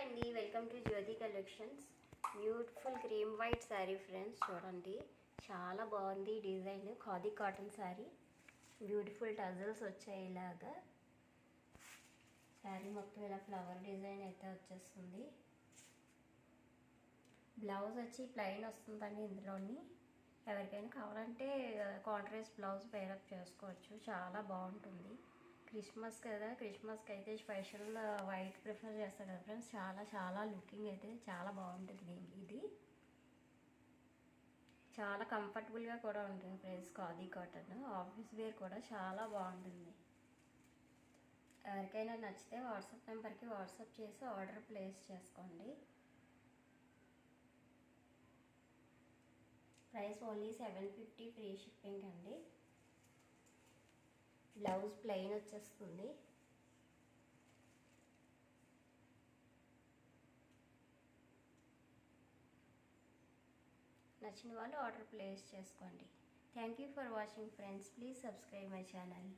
అండి, welcome to Jyothi collections. Beautiful cream white sari friends, చూడండి చాలా బాగుంది design. Khadi cotton sari, beautiful tassels వచ్చాయి. ఇలాగా శారీ మొత్తం ఇలా ఫ్లవర్ డిజైన్ అయితే వచ్చేస్తుంది. బ్లౌజ్ వచ్చి ప్లెయిన్ వస్తుందండి. ఇందులోని ఎవరికైనా కావాలంటే కాంట్రాస్ట్ బ్లౌజ్ పేరప్ చేసుకోవచ్చు. చాలా బాగుంటుంది. క్రిస్మస్ కదా, క్రిస్మస్కి అయితే స్పెషల్ వైట్ ప్రిఫర్ చేస్తారు కదా ఫ్రెండ్స్. చాలా చాలా లుకింగ్ అయితే చాలా బాగుంటుంది. ఇది చాలా కంఫర్టబుల్గా కూడా ఉంటుంది friends. Khadi cotton office wear కూడా చాలా బాగుంటుంది. ఎవరికైనా నచ్చితే వాట్సాప్ నెంబర్కి వాట్సాప్ చేసి ఆర్డర్ ప్లేస్ చేసుకోండి. ప్రైస్ ఓన్లీ 750, ఫ్రీ షిప్పింగ్ అండి. బ్లౌజ్ ప్లెయిన్ వచ్చేస్తుంది. నచ్చిన వాళ్ళు ఆర్డర్ ప్లేస్ చేసుకోండి. Thank you for watching friends. Please subscribe my channel.